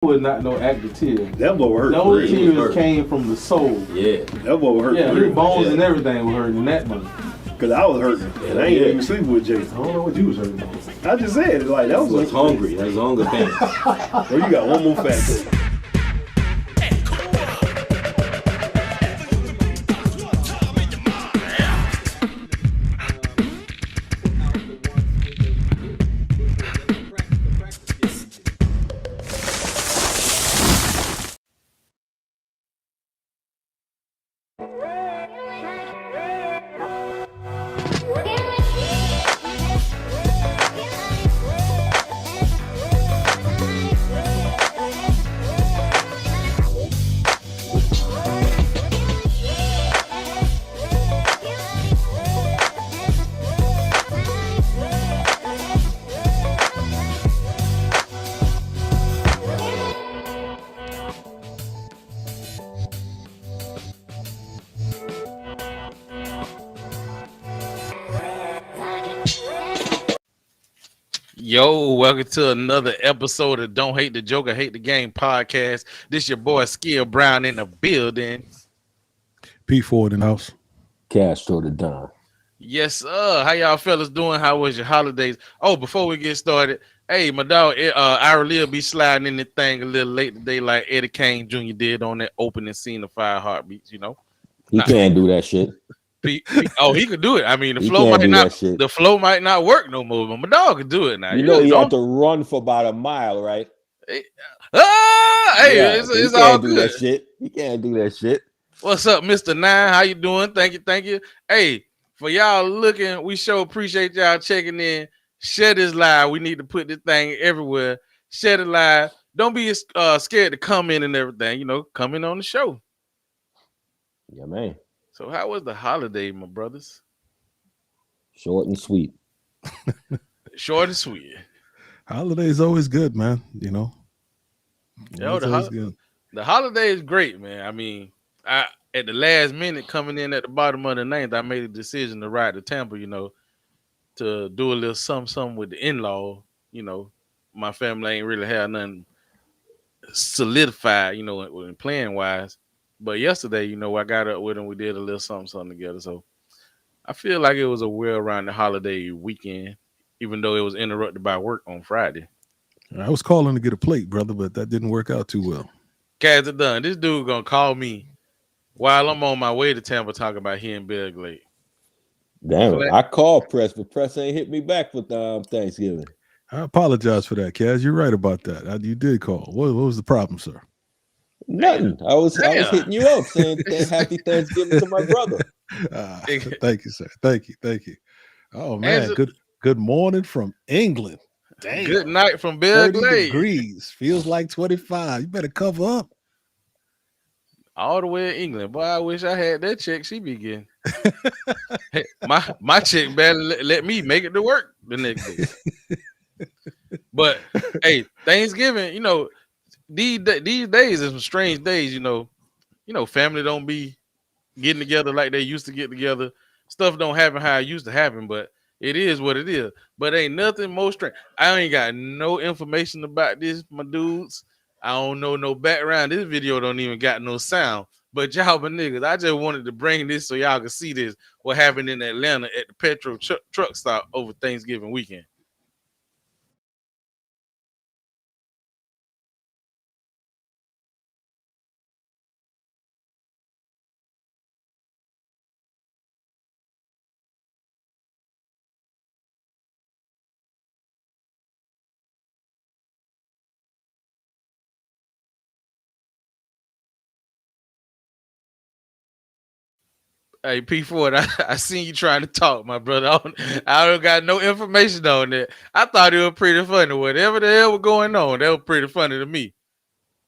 was not no active tears. That boy hurt. Those tears came from the soul. Yeah. That boy hurt. Yeah, his bones and everything were hurting in that month. Cause I was hurting, and I ain't even sleeping with Jason. I don't know what you was hurting. I just said, like, that was hungry. That was hunger pain. Oh, you got one more fact. Yo, welcome to another episode of Don't Hate the Joker, Hate the Game podcast. This your boy Skill Brown in the building. P Ford in the house. Castro the Don. Yes, sir. How y'all fellas doing? How was your holidays? Oh, before we get started, hey, my dog, Arbery will be sliding in the thing a little late today, like Eddie Kane Jr. did on that opening scene of Five Heartbeats. You know, he can't do that shit. He could do it. I mean, the flow might not work no more, but my dog could do it now. You know, he had to run for about a mile, right? It's all good. That shit. He can't do that shit. What's up, Mr. Nine? How you doing? Thank you. Hey, for y'all looking, we sure appreciate y'all checking in. Share this live. We need to put this thing everywhere. Share it live. Don't be scared to come in and everything. You know, come in on the show. Yeah, man. So how was the holiday, my brothers? Short and sweet. Short and sweet. Holiday's always good, man. You know. The holiday is great, man. I mean, at the last minute coming in at the bottom of the ninth, I made a decision to ride to Tampa, you know, to do a little something with the in-law. You know, my family ain't really had nothing solidified, you know, in playing wise. But yesterday, you know, I got up with him. We did a little something together. So I feel like it was a well-rounded holiday weekend, even though it was interrupted by work on Friday. I was calling to get a plate, brother, but that didn't work out too well. Cats are done. This dude gonna call me while I'm on my way to Tampa talking about he in Big Lake. Damn it. I called Press, but Press ain't hit me back with Thanksgiving. I apologize for that, Kaz. You're right about that. You did call. What was the problem, sir? Nothing. I was hitting you up saying happy Thanksgiving to my brother. Thank you, sir. Thank you. Oh man, good morning from England. Damn. Good night from Big Lake. Degrees. Feels like 25. You better cover up. All the way in England. Boy, I wish I had that check she be getting. Hey, my check better let me make it to work the next day. But hey, Thanksgiving, you know, these days are some strange days, you know, family don't be getting together like they used to get together. Stuff don't happen how it used to happen, but it is what it is. But ain't nothing more strange. I ain't got no information about this, my dudes. I don't know no background. This video don't even got no sound. But y'all, my niggas, I just wanted to bring this so y'all can see this, what happened in Atlanta at the petrol truck stop over Thanksgiving weekend. Hey, P Ford, I seen you trying to talk, my brother. I don't got no information on that. I thought it was pretty funny. Whatever the hell was going on, that was pretty funny to me.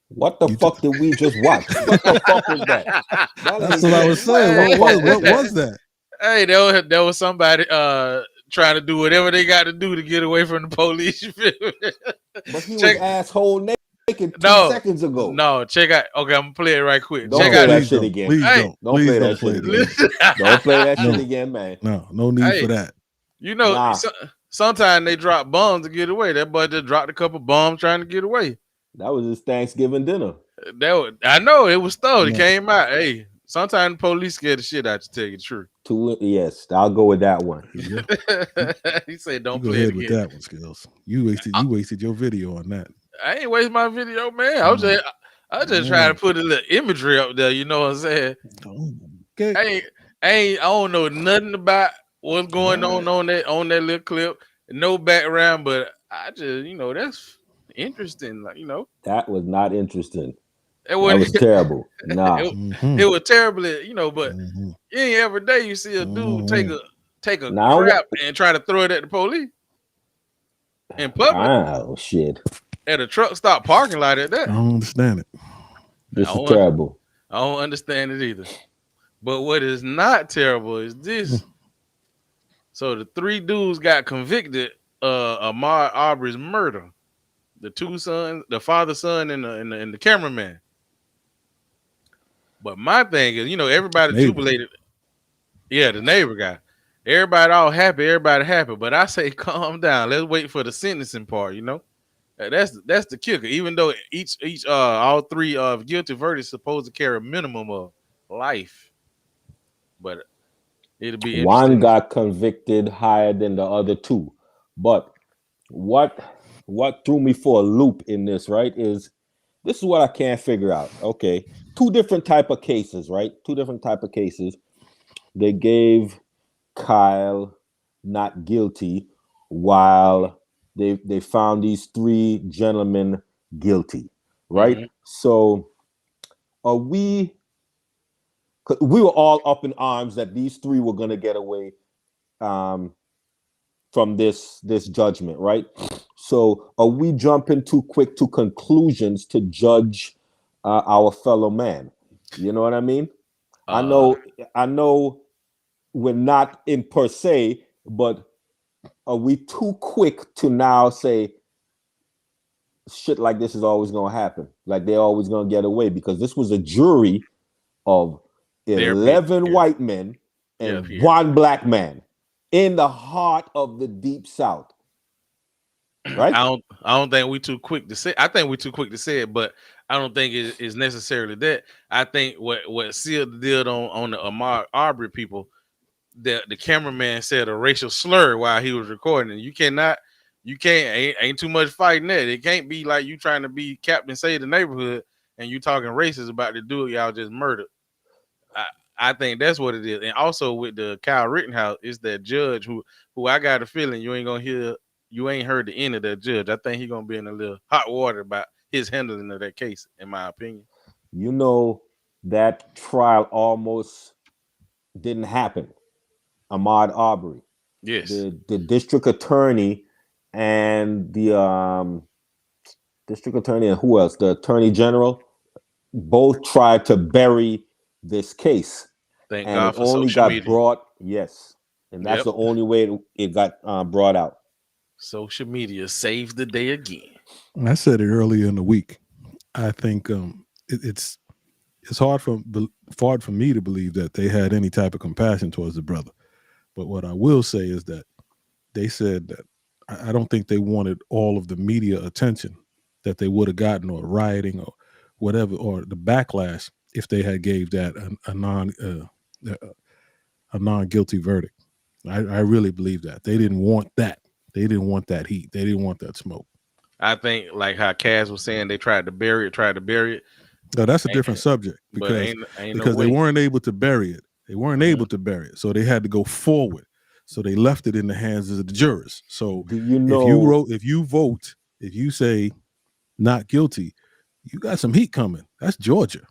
What the fuck did we just watch? What the fuck was that? That's what I was saying. What was that? Hey, there was somebody trying to do whatever they got to do to get away from the police. But he was asshole naked 2 seconds ago. No, check out. Okay, I'm gonna play it right quick. Don't check play out that shit again. Please don't play that shit again. Don't play that shit again, man. No need for that. You know, sometimes they drop bombs to get away. That boy just dropped a couple bombs trying to get away. That was his Thanksgiving dinner. I know it was thought. It Yeah. came out. Hey, sometimes the police scare the shit out you. Tell you the truth. Yes, I'll go with that one. Yeah. He said, You "Don't go play it ahead with again." that one, Skills. You wasted your video on that. I ain't waste my video, man. I was just trying to put a little imagery up there. You know what I'm saying? Okay. I don't know nothing about what's going on that little clip. No background, but I just that's interesting. Like That was not interesting. it That was was terrible. Nah. it was terrible. But Mhm. ain't every day you see a dude take a Now, crap and try to throw it at the police in public oh shit. at a truck stop parking lot at that. I don't understand it. This I is don't, terrible. I don't understand it either. But what is not terrible is this. So the 3 dudes got convicted Ahmaud Arbery's murder. The 2 sons, the father, son, and the cameraman. But my thing is, everybody Neighbor. jubilated. Yeah, the neighbor guy. Everybody all happy, everybody happy. But I say calm down. Let's wait for the sentencing part, That's the kicker. Even though each all 3 guilty verdicts supposed to carry a minimum of life. But it'll be interesting. One got convicted higher than the other 2. But what threw me for a loop in this, right, is this is what I can't figure out. Okay. 2 different type of cases, right? 2 different type of cases. They gave Kyle not guilty while they found these 3 gentlemen guilty, right? Mm-hmm. So we were all up in arms that these 3 were going to get away from this judgment, right? So are we jumping too quick to conclusions to judge our fellow man? You know what I mean? I know we're not in per se, but are we too quick to now say shit like this is always going to happen? Like they're always going to get away? Because this was a jury of 11 white men and 1 black man in the heart of the Deep South. Right? I don't think we too quick to say. I think we're too quick to say it, but I don't think it is necessarily that. I think what Seal did on the Ahmaud Arbery people, the cameraman said a racial slur while he was recording. Ain't too much fighting that. It can't be like you trying to be Captain Save the Neighborhood and you talking racist about the dude y'all just murdered. I think that's what it is. And also with the Kyle Rittenhouse, is that judge who I got a feeling you ain't heard the end of that judge. I think he's gonna be in a little hot water about his handling of that case, in my opinion. That trial almost didn't happen. Ahmaud Arbery. Yes. The district attorney and the district attorney and who else? The attorney general both tried to bury this case. Thank and God it for only social got media. brought, yes. And that's the only way it got brought out. Social media saved the day again. I said it earlier in the week. I think it's hard for me to believe that they had any type of compassion towards the brother. But what I will say is that they said that I don't think they wanted all of the media attention that they would have gotten, or rioting or whatever, or the backlash if they had gave that a non-guilty verdict. I really believe that they didn't want that. They didn't want that heat. They didn't want that smoke. I think, like how Kaz was saying, they tried to bury it. No, that's a different subject because they weren't able to bury it. They weren't able to bury it, so they had to go forward. So they left it in the hands of the jurors. So if you say not guilty, you got some heat coming. That's Georgia.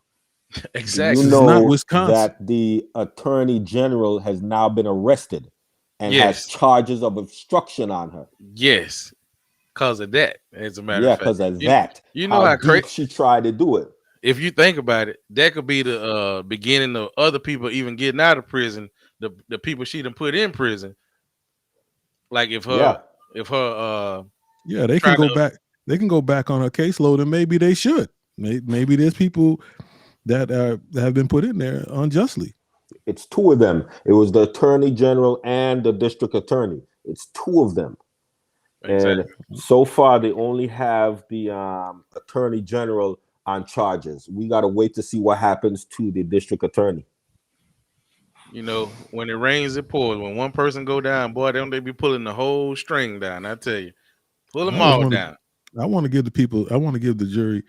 Exactly. You know not Wisconsin. That the attorney general has now been arrested and has charges of obstruction on her. Yes, because of that. As a matter of fact, because of that. You know how crazy she tried to do it. If you think about it, that could be the beginning of other people even getting out of prison. The people she done put in prison. Like they can go back. They can go back on her caseload, and maybe they should. Maybe there's people that have been put in there unjustly. It's 2 of them. It was the attorney general and the district attorney. It's 2 of them. And so far, they only have the attorney general on charges. We got to wait to see what happens to the district attorney. You know, when it rains, it pours. When one person go down, boy, don't they be pulling the whole string down? I tell you, pull them all down. I want to give the jury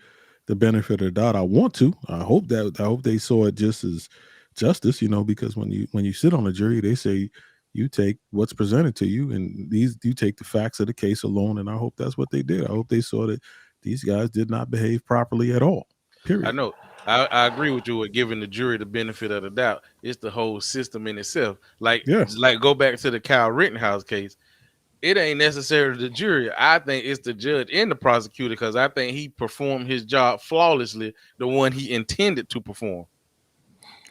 the benefit of the doubt. I want to. I hope they saw it just as justice, you know, because when you sit on a jury, they say you take what's presented to you, and you take the facts of the case alone. And I hope that's what they did. I hope they saw that these guys did not behave properly at all. Period. I know. I agree with you with giving the jury the benefit of the doubt. It's the whole system in itself. Like go back to the Kyle Rittenhouse case. It ain't necessarily the jury. I think it's the judge and the prosecutor, because I think he performed his job flawlessly, the one he intended to perform.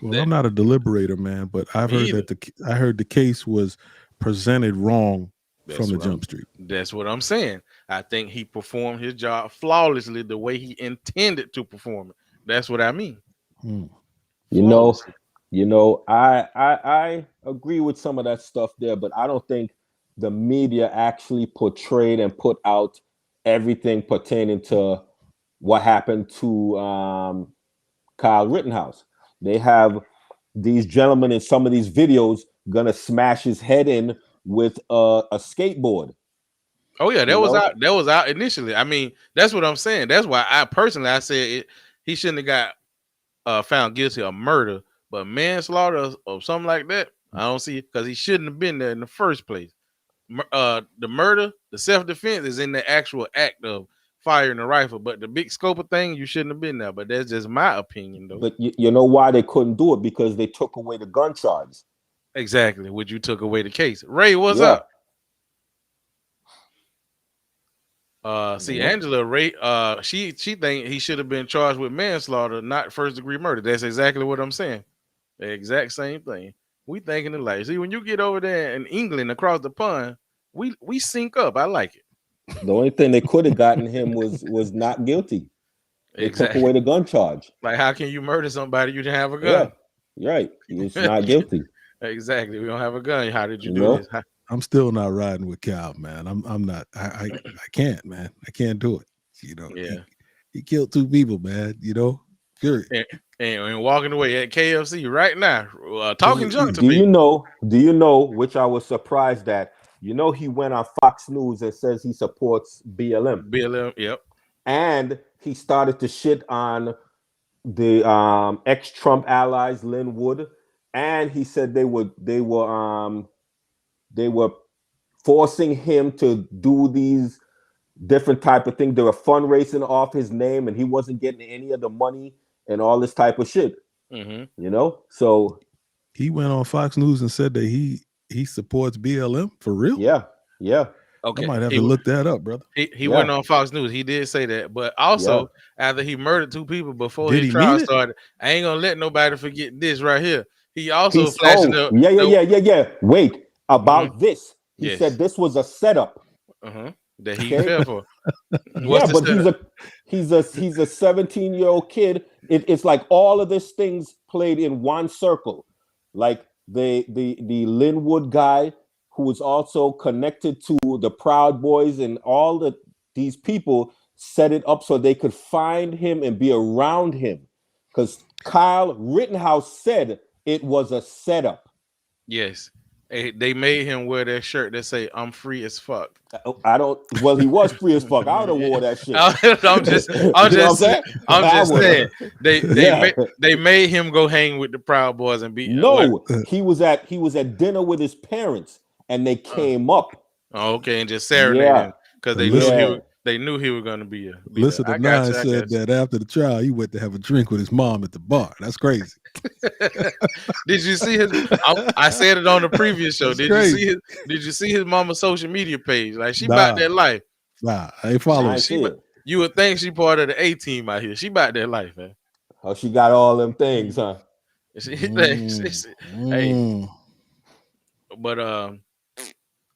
Well, I'm not a deliberator, man, but I've heard the case was presented wrong from the jump street. That's what I'm saying. I think he performed his job flawlessly, the way he intended to perform it. That's what I mean. You know, I agree with some of that stuff there, but I don't think the media actually portrayed and put out everything pertaining to what happened to Kyle Rittenhouse. They have these gentlemen in some of these videos gonna smash his head in with a skateboard. Oh yeah, that was out initially. I mean, that's what I'm saying. That's why I said he shouldn't have got found guilty of murder, but manslaughter or something like that. I don't see it, because he shouldn't have been there in the first place. The murder, the self-defense is in the actual act of firing the rifle, but the big scope of thing, you shouldn't have been there. But that's just my opinion, though. But you know why they couldn't do it? Because they took away the gun charge. Exactly, which you took away the case. Ray, what's up? Angela Ray, she think he should have been charged with manslaughter, not first-degree murder. That's exactly what I'm saying. The exact same thing. We thinking alike. See, when you get over there in England across the pond, we sync up. I like it. The only thing they could have gotten him was not guilty. They took away the gun charge. Like, how can you murder somebody you didn't have a gun? Yeah, right. He's not guilty. Exactly. We don't have a gun. How did you do this? I'm still not riding with Cal, man. I'm not. I can't, man. I can't do it. You know. Yeah. He killed 2 people, man. You know. Period. And walking away at KFC right now, talking junk to people. Do you know? Which I was surprised at. You know, he went on Fox News and says he supports BLM. BLM, yep. And he started to shit on the ex-Trump allies, Lynn Wood, and he said they were forcing him to do these different type of things. They were fundraising off his name, and he wasn't getting any of the money and all this type of shit. You know, so he went on Fox News and said that he supports BLM for real. Yeah. Okay, I might have to look that up, brother. He went on Fox News. He did say that, but also after he murdered 2 people before his trial started, I ain't gonna let nobody forget this right here. He also flashing up. Yeah. Wait, about this. He said this was a setup. That he fell for. But he's a 17-year-old kid. It's like all of these things played in one circle. Like the Linwood guy, who was also connected to the Proud Boys, and all these people set it up so they could find him and be around him. Because Kyle Rittenhouse said it was a setup. Yes. They made him wear that shirt that say "I'm free as fuck." Well, he was free as fuck. I would have wore that shit. I'm just saying. They made him go hang with the Proud Boys and be. No, he was at dinner with his parents, and they came up. Oh, okay, and just serenaded him because they knew he was going to be a. Listen, the Nine said that after the trial, he went to have a drink with his mom at the bar. That's crazy. Did you see his? I said it on the previous show. Did you see his mama's social media page? Like, she about that life. Nah, I ain't following. You would think she part of the A team out here. She about that life, man. Oh, she got all them things, huh? Hey, but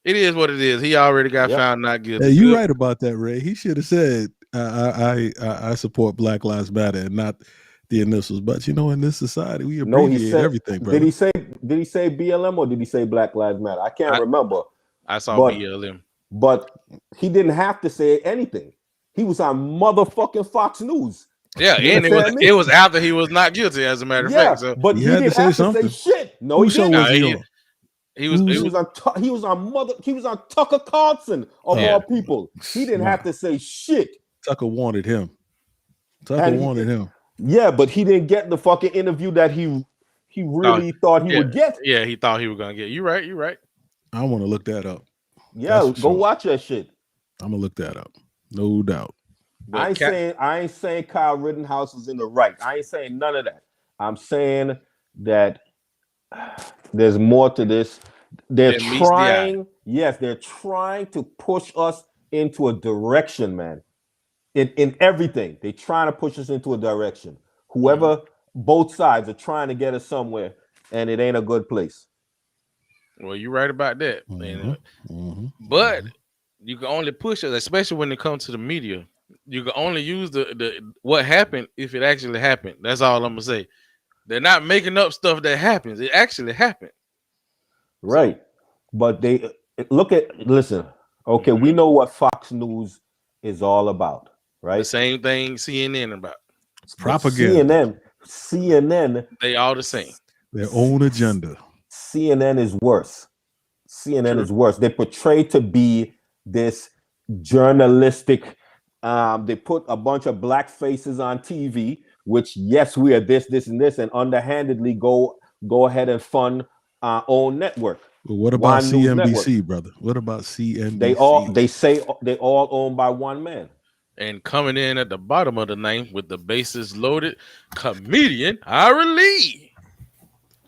it is what it is. He already got found not guilty. Hey, you're right about that, Ray. He should have said, "I support Black Lives Matter," and not the initials. But you know, in this society, we abbreviate everything, bro. Did he say BLM or did he say Black Lives Matter? I can't remember. I saw BLM. but he didn't have to say anything. He was on motherfucking Fox News. Yeah, You and understand me? it was after he was not guilty, as a matter of fact. So but He he had to didn't say have to something. say shit. No, Whose he show didn't. was he on? he was He was on Tucker Carlson of Yeah. all people. He didn't have to say shit. Tucker wanted him. Tucker And wanted him. Yeah, but he didn't get the fucking interview that he really thought he would get. Yeah, he thought he was gonna get. You're right. I want to look that up. Yeah, That's for go sure. watch that shit. I'm gonna look that up. No doubt. But I ain't saying Kyle Rittenhouse was in the right. I ain't saying none of that. I'm saying that there's more to this. They're It meets the eye. they're trying to push us into a direction, man. In everything, they're trying to push us into a direction. Whoever, both sides are trying to get us somewhere, and it ain't a good place. Well, you're right about that. But you can only push us, especially when it comes to the media. You can only use the what happened if it actually happened. That's all I'm gonna say. They're not making up stuff that happens. It actually happened. Right. But they listen. Okay, we know what Fox News is all about, right? The same thing CNN about. It's propaganda. CNN. They all the same. Their own agenda. CNN is worse. CNN True. is worse. They portray to be this journalistic. They put a bunch of black faces on TV, which yes, we are this, and this, and underhandedly go ahead and fund our own network. But what about CNBC, brother? What about CNBC? They say they all owned by one man. And coming in at the bottom of the ninth with the bases loaded, comedian Arbery.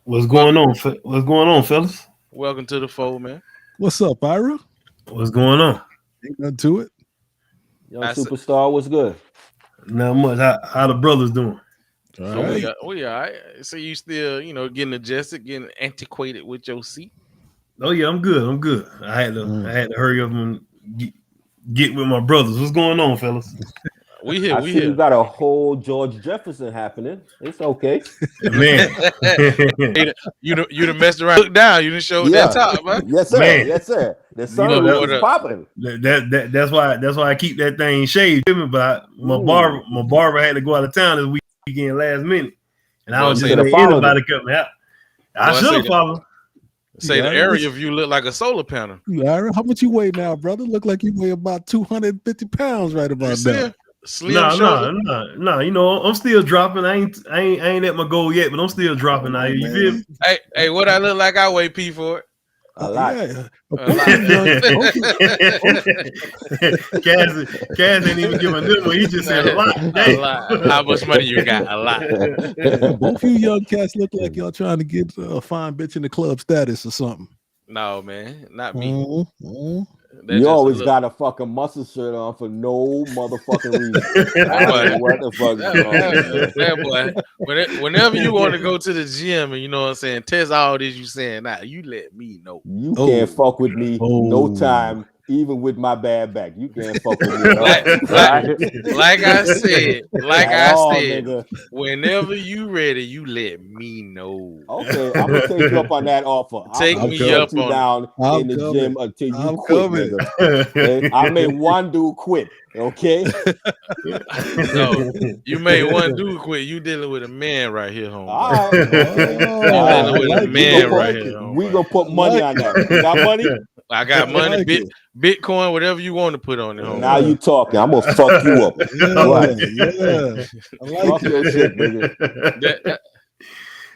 What's going on? What's going on, fellas? Welcome to the fold, man. What's up, Ira? What's going on? Ain't nothing to it. Young superstar, what's good? Not much. How the brothers doing? All So right. we all right. So you still, getting adjusted, getting antiquated with your seat. Oh yeah, I'm good. I had to hurry up and get with my brothers. What's going on, fellas? We here. I see you got a whole George Jefferson happening. It's okay. Man. you done messed around, look down. You didn't show that top, man. Yes, sir. Man. Yes, sir. The sun is popping. That's why I keep that thing shaved. But my barber had to go out of town this weekend last minute, and I was just letting anybody come out. I should have followed. Say the area view look like a solar panel. Ira, how much you weigh now, brother? Look like you weigh about 250 pounds right about now. No. You know, I'm still dropping. I ain't at my goal yet, but I'm still dropping out here. You feel me? Hey, what I look like? I weigh P for it. A lot. Cass ain't even giving them one. He just said a lot. A lot. How much money you got? A lot. Both you young cats look like y'all trying to get a fine bitch in the club status or something. No, man, not me. You always got a fucking muscle shirt on for no motherfucking reason. I don't know what the fuck is going on. Whenever you want to go to the gym and you know what I'm saying, test all this, you saying, nah, you let me know. You can't fuck with me no time, even with my bad back. You can't fuck with me. Like I said, nigga. Whenever you ready, you let me know. Okay, I'm gonna take you up on that offer. Take me up you on down in the gym until you quit, nigga. Okay? I made one dude quit. Okay. No, you made one dude quit. You dealing with a man right here, homie. Dealing with a man right here. We gonna put money on that. You got money? I got money, Bitcoin, whatever you want to put on it. Homie. Now you talking. I'm gonna fuck you up. Yeah. I like fuck your shit, nigga.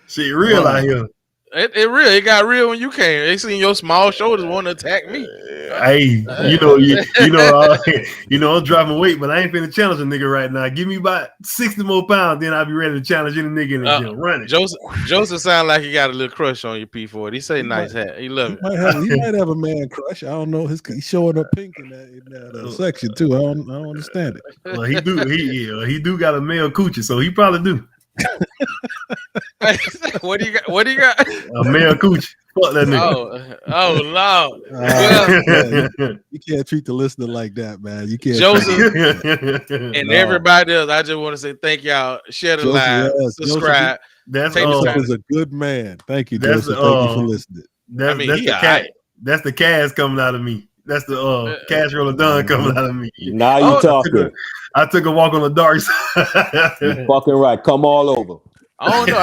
Shit real out here. It real. It got real when you came. They seen your small shoulders want to attack me. Hey, I'm dropping weight, but I ain't finna challenge a nigga right now. Give me about 60 more pounds, then I'll be ready to challenge any nigga in the gym. Running. Joseph sound like he got a little crush on you, P4. He say nice hat. He love it. He might have a man crush. I don't know. He's showing up pink in that section too. I don't understand it. Well, he do got a male coochie, so he probably do. What do you got? A male coochie. Fuck that nigga. Oh Lord. You can't treat the listener like that, man. You can't. Joseph and everybody else. I just want to say thank y'all. Share the live, subscribe. Joseph is a good man. Thank you, Joseph. Thank you for listening. That's the Cass coming out of me. That's the Castro Ladon coming out of me. Now you talking. I took a walk on the dark side. You fucking right. Come all over. I don't know.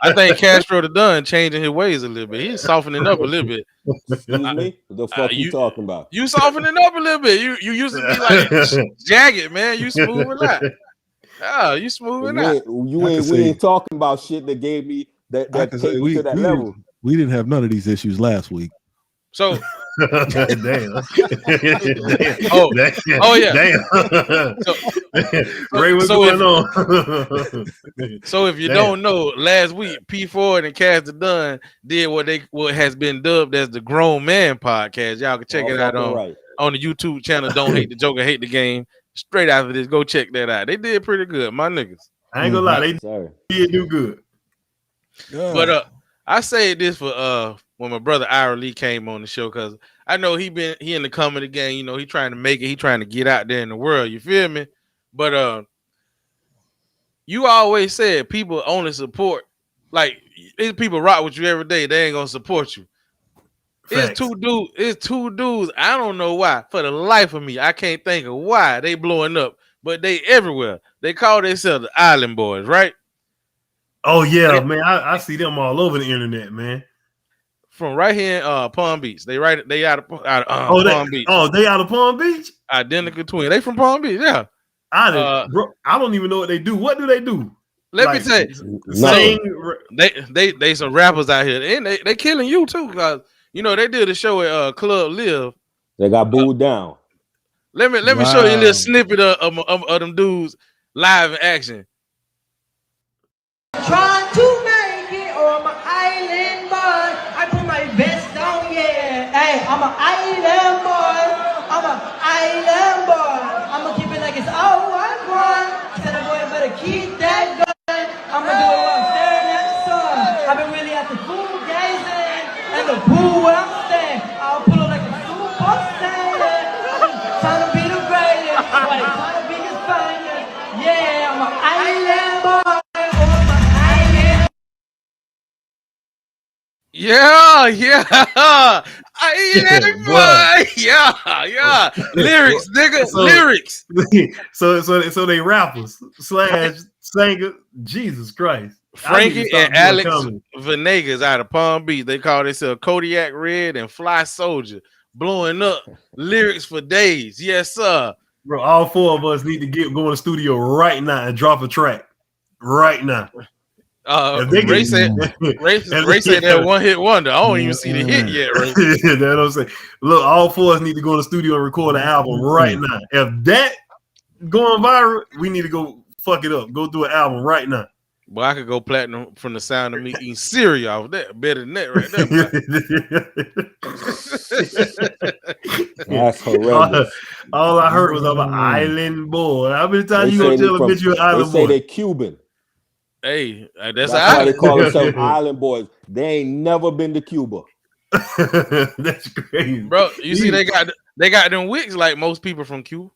I think Castro the Dunn changing his ways a little bit. He's softening up a little bit. Excuse me? What the fuck you talking about? You softening up a little bit. You used to be like jagged, man. You smoothing out. Oh, you smoothing out. We ain't talking about shit that gave me that take me to that level. We didn't have none of these issues last week. So damn. Oh yeah. Damn. Ray, what's going on? So if you don't know, last week P Ford and Cass the Dunn did what has been dubbed as the Grown Man Podcast. Y'all can check it out on the YouTube channel. Don't hate the Joker, hate the game. Straight after this, go check that out. They did pretty good, my niggas. I ain't gonna lie, they did do good. But I say this for when my brother Arbery came on the show, because I know he in the comedy game, you know, he trying to make it, he trying to get out there in the world, you feel me? But you always said people only support, like these people rock with you every day, they ain't gonna support you. It's two dudes. I don't know why. For the life of me, I can't think of why they blowing up, but they everywhere. They call themselves the Island Boys, right? Oh yeah, man. I see them all over the internet, man. From right here in Palm Beach. They out of Palm Beach. Oh, they out of Palm Beach? Identical twin. They from Palm Beach, yeah. I don't even know what they do. What do they do? Let me tell you. They some rappers out here, and they killing you too, because you know they did a show at Club Live. They got booed down. Let me show you a little snippet of them dudes live in action. Trying to make it on my island boy. I put my vest down, yeah. Hey, I'm an island boy. I'm an island boy. I'ma keep it like it's all one one. Said boy, I better keep that going. I'ma do it while I'm staring at the sun. I've been really at the food gazing and the pool where I'm staying. I'll pull up like a super saiyan. Trying to be the greatest, but they trying to be his finest. Yeah, I'm an island boy. Yeah. Yeah. Lyrics, nigga. Lyrics. So they rappers / singer. Jesus Christ. Frankie and Alex Venegas out of Palm Beach. They call themselves Kodiak Red and Fly Soldier. Blowing up lyrics for days. Yes, sir. Bro, all four of us need to go in the studio right now and drop a track. Right now. Ray said that one hit wonder. I don't even see the hit yet, Ray. That's what I'm saying. Look, all four of us need to go in the studio and record an album right now. If that going viral, we need to go fuck it up. Go do an album right now. Well, I could go platinum from the sound of me eating cereal off that. Better than that right there. That's horrendous. All I heard was I'm an island boy. How many times you gonna tell a bitch you an island boy? They say they Cuban. Hey, that's why they call themselves Island Boys. They ain't never been to Cuba. That's crazy, bro. You see, they got them wigs like most people from Cuba.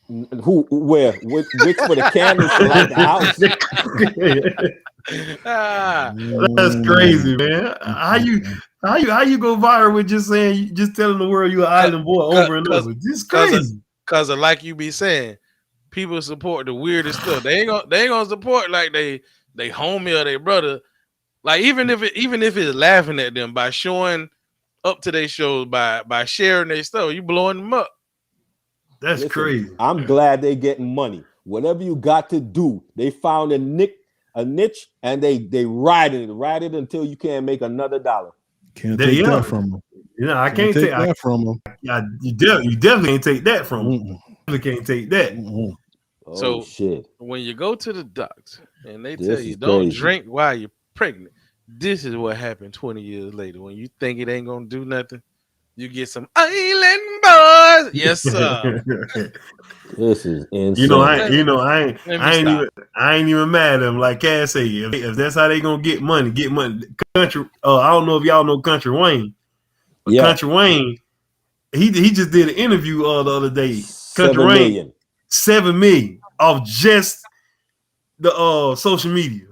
Who? Where? Wigs for the candles to light the house. That's crazy, man. How you go viral with just telling the world you an island boy over and over? This crazy. Because like you be saying, people support the weirdest stuff. They ain't gonna support like they homie or their brother. Like even if it's laughing at them by showing up to their shows, by sharing their stuff, you blowing them up. That's crazy. I'm glad they getting money. Whatever you got to do, they found a niche and they ride it until you can't make another dollar. Can't take that from them. I can't take that from them. You definitely can't take that from them. You can't take that. Oh, so shit. When you go to the doctor and they tell you don't drink while you're pregnant, this is what happened 20 years later. When you think it ain't gonna do nothing, you get some island boys. Yes, sir. This is insane. I ain't even mad at them. Like Cass say, if that's how they gonna get money. Country. I don't know if y'all know Country Wayne. But yeah. Country Wayne, he just did an interview the other day. Country Wayne, 7 million off just the social media.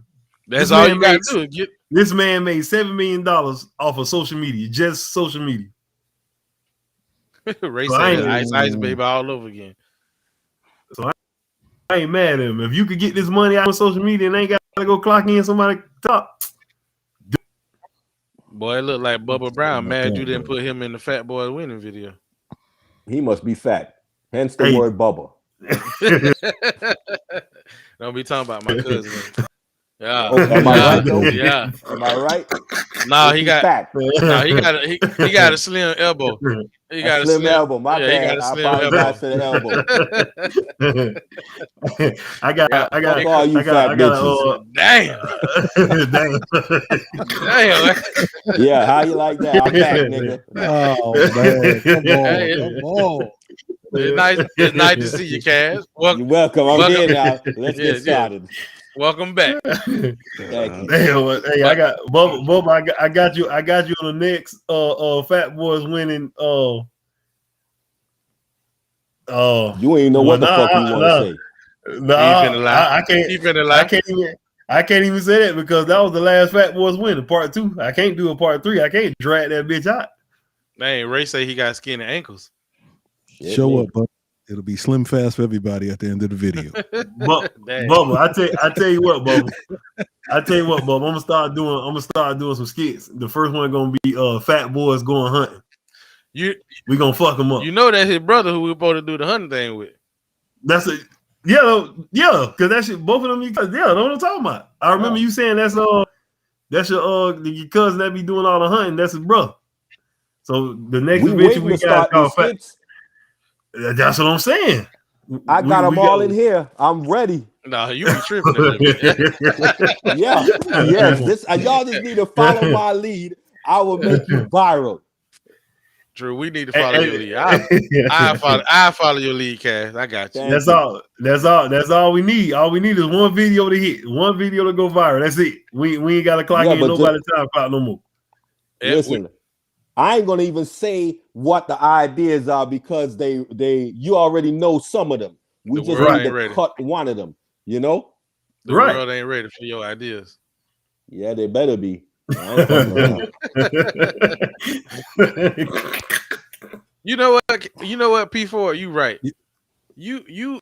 That's all you gotta do. This man made $7 million off of social media, just social media. Ray So I said ain't- ice baby all over again. I ain't mad at him. If you could get this money out on social media and ain't got to go clock in somebody top. Boy, it looked like Bubba Brown. Not Mad that, you didn't bro. put him in the Fat Boy winning video. He must be fat. Hence the Hey. word Bubba. Don't be talking about my cousin. Yeah. Oh, am I right though? Yeah. Am I right? Nah, Is he he got fat. he got a slim elbow. He got A slim elbow. My yeah, bad. he got a I slim apologize to the elbow. I got Fuck all you fat bitches. Damn. Damn. Damn. Yeah, how you like that? I'm back, nigga. Oh man, come on, Hey, come on. It's nice to see you, Cass. You're welcome. I'm here now. Let's Yeah, get started. Welcome back. Thank you. Damn, hey, I got Bubba, I got you on the next Fat Boys winning You ain't know what the fuck you want to say. I can't even say that because that was the last Fat Boys winning, part 2. I can't do a part 3. I can't drag that bitch out. Man, Ray say he got skinny ankles. Shit, Show man. up, but it'll be slim fast for everybody at the end of the video. Bubba, I tell you what, Bubba. I'm gonna start doing some skits. The first one gonna be Fat Boys going hunting. We gonna fuck them up. You know that's his brother who we supposed to do the hunting thing with. That's a yeah, because that shit, both of them, that's what I'm talking about. I remember you saying that's your cousin that be doing all the hunting. That's his brother. So the next adventure we got called Fat. That's what I'm saying. I got them all in here. I'm ready. No, you be tripping a little bit. Yeah, yes. Y'all just need to follow my lead. I will make you viral. Drew, we need to follow your lead. I follow your lead, Cass. I got you. That's all we need. All we need is one video to hit, one video to go viral. That's it. We ain't got to clock in nobody time clock no more. Listen, I ain't gonna even say what the ideas are because you already know some of them. We just need to cut one of them, you know? The world ain't ready for your ideas. Yeah, they better be. You know what, P4, you right. You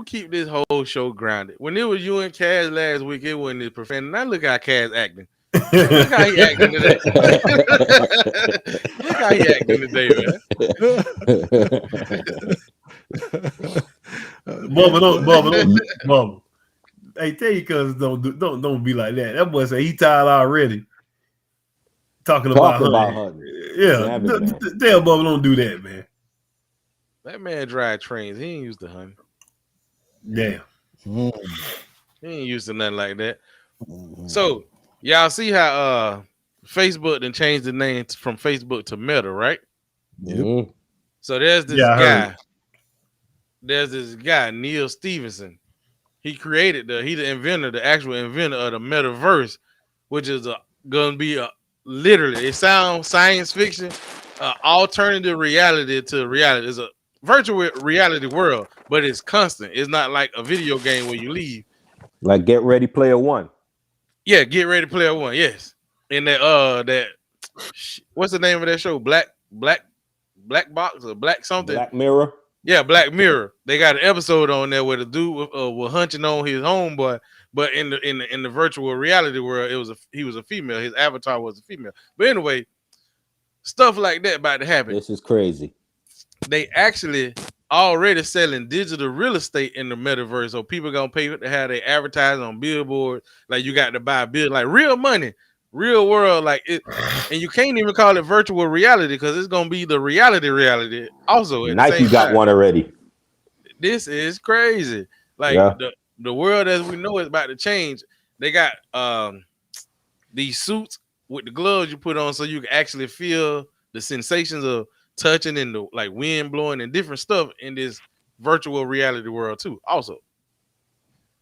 keep this whole show grounded. When it was you and Cass last week, it wasn't this profanity. Now look how Cass acting. Look how he acting today. Look how he acting today, man. Bubba. Hey, tell your cousins don't be like that. That boy say he tired already. Talking about hunting. Yeah, tell Bubba don't do that, man. That man drive trains. He ain't used to hunting. Damn. He ain't used to nothing like that. So y'all see how Facebook then changed the name from Facebook to Meta, right? Yep. So there's this guy. There's this guy, Neil Stevenson. He created the actual inventor of the Metaverse, which is gonna be literally, it sounds science fiction, alternative reality to reality. It's a virtual reality world, but it's constant. It's not like a video game where you leave. Like Get Ready Player One. Yeah, Get Ready Player One. Yes, in that what's the name of that show? Black Box or Black something? Black Mirror. Yeah, Black Mirror. They got an episode on there where the dude was hunting on his homeboy, but in the virtual reality world, he was a female. His avatar was a female. But anyway, stuff like that about to happen. This is crazy. They actually already selling digital real estate in the metaverse, so people gonna pay to have they advertising on billboards. Like you got to buy a bill, like real money, real world, like it. And you can't even call it virtual reality because it's gonna be the reality. Also, Nike got one already. This is crazy. Like the world as we know is about to change. They got these suits with the gloves you put on, so you can actually feel the sensations of touching and the like wind blowing and different stuff in this virtual reality world too. Also,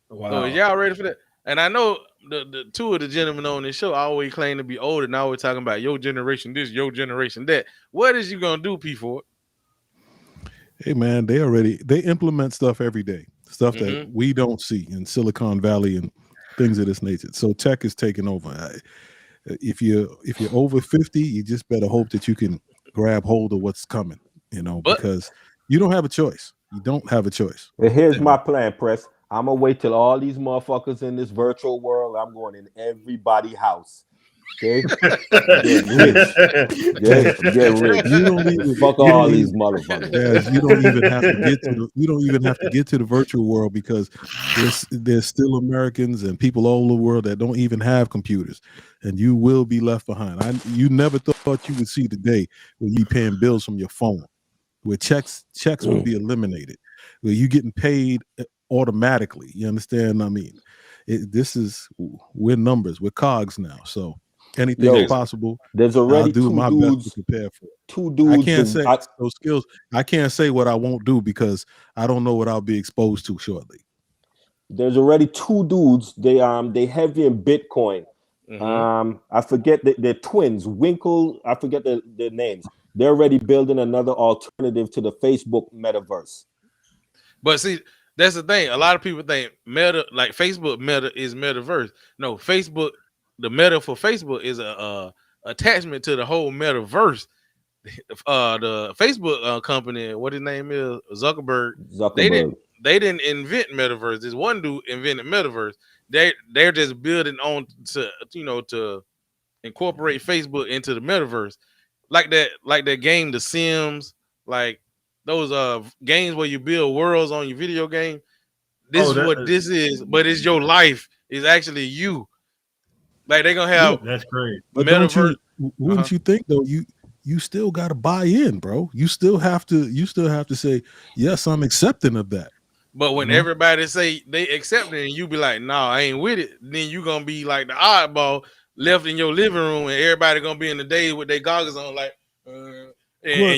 wow. So y'all ready for that? And I know the two of the gentlemen on this show always claim to be older and always talking about your generation this, your generation that. What is you gonna do, P4? Hey man, they implement stuff every day, stuff that we don't see in Silicon Valley and things of this nature. So tech is taking over. If you're over 50, you just better hope that you can grab hold of what's coming. you know, But because you don't have a choice. You don't have a choice. But here's my plan, Press. I'm gonna wait till all these motherfuckers in this virtual world. I'm going in everybody's house. Okay, get rich. Get rich. You don't even Fuck you all don't these even motherfuckers. Yes, you don't even have to get to the you don't even have to get to the virtual world because there's still Americans and people all over the world that don't even have computers, and you will be left behind. You never thought you would see the day when you paying bills from your phone, where checks will be eliminated, where you getting paid automatically. You understand? I mean, we're numbers, we're cogs now, so anything Yo, is possible. there's I'll already do two my best to dudes. prepare for it. Two I dudes. can't say those skills. I can't say what I won't do because I don't know what I'll be exposed to shortly. There's already two dudes. They heavy in Bitcoin. I forget they're twins. Winkle. I forget their names. They're already building another alternative to the Facebook metaverse. But see, that's the thing. A lot of people think Meta, like Facebook Meta, is Metaverse. No, Facebook, the Meta for Facebook is a attachment to the whole Metaverse. The Facebook company, what his name is, Zuckerberg. They didn't invent Metaverse. This one dude invented Metaverse. They're just building on to incorporate Facebook into the Metaverse, like that game, The Sims, like those games where you build worlds on your video game. This is what this is, but it's your life. It's actually you. Like they're gonna have that's crazy. But Metaverse. Wouldn't you think though? You still got to buy in, bro. You still have to say yes, I'm accepting of that. But when everybody say they accept it and you be like, no, I ain't with it, then you gonna be like the oddball left in your living room, and everybody gonna be in the day with their goggles on, like, and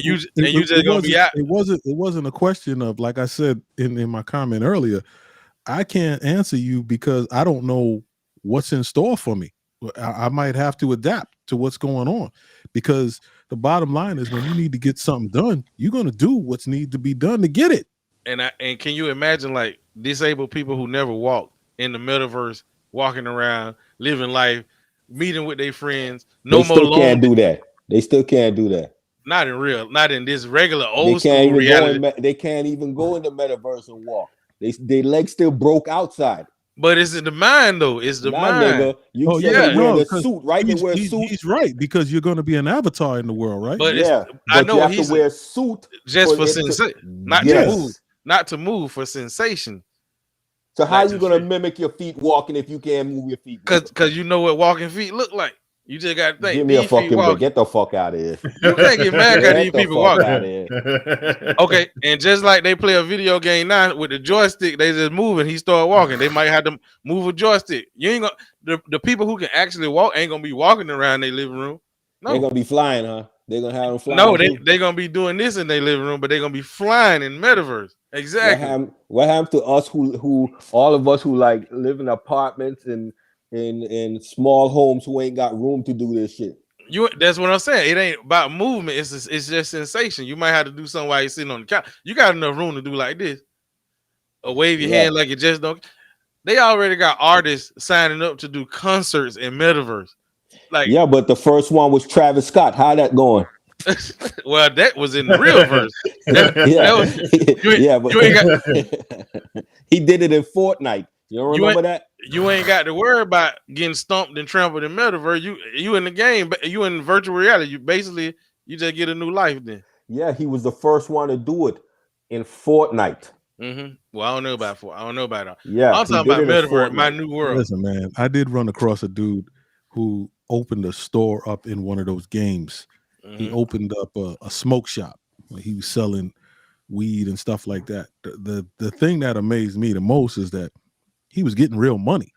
you just gonna be out. It wasn't a question of, like I said in my comment earlier, I can't answer you because I don't know what's in store for me. I might have to adapt to what's going on, because the bottom line is when you need to get something done, you're gonna do what's need to be done to get it. And can you imagine like disabled people who never walked in the metaverse, walking around, living life, meeting with their friends? They still can't do that. They still can't do that. Not in this regular old school reality. They can't even go in the metaverse and walk. Their legs still broke outside. But it's in the mind, though. It's the mind. Nigga, you wear the suit, right? They wear a suit. He's right, because you're going to be an avatar in the world, right? But I know you have to wear a suit just for sensation, not to move for sensation. So how are you going to mimic your feet walking if you can't move your feet? Because you know what walking feet look like. You just got to think. Give me a fucking break. Get the fuck out of here. You can't get mad at these people walking. Okay, and just like they play a video game now with the joystick, they just move and he start walking. They might have to move a joystick. You ain't gonna the people who can actually walk ain't gonna be walking around their living room. No, they're gonna be flying, huh? They're gonna have them flying. No, they're gonna be doing this in their living room, but they're gonna be flying in metaverse. Exactly. What happened to us who all of us who like live in apartments and in small homes who ain't got room to do this shit? That's what I'm saying. It ain't about movement. It's just sensation. You might have to do something while you're sitting on the couch. You got enough room to do like this, or wave your hand like you just don't. They already got artists signing up to do concerts in metaverse. Like, yeah, but the first one was Travis Scott. How that going? Well, that was in the real verse. He did it in Fortnite. You don't remember that? You ain't got to worry about getting stomped and trampled in metaverse. You in the game, but you in virtual reality. You just get a new life then. Yeah, he was the first one to do it in Fortnite. Mm-hmm. Well, I don't know about it. I don't know about it. Yeah, I'm talking about metaverse, my new world. Listen, man, I did run across a dude who opened a store up in one of those games. Mm-hmm. He opened up a smoke shop. He was selling weed and stuff like that. The thing that amazed me the most is that he was getting real money.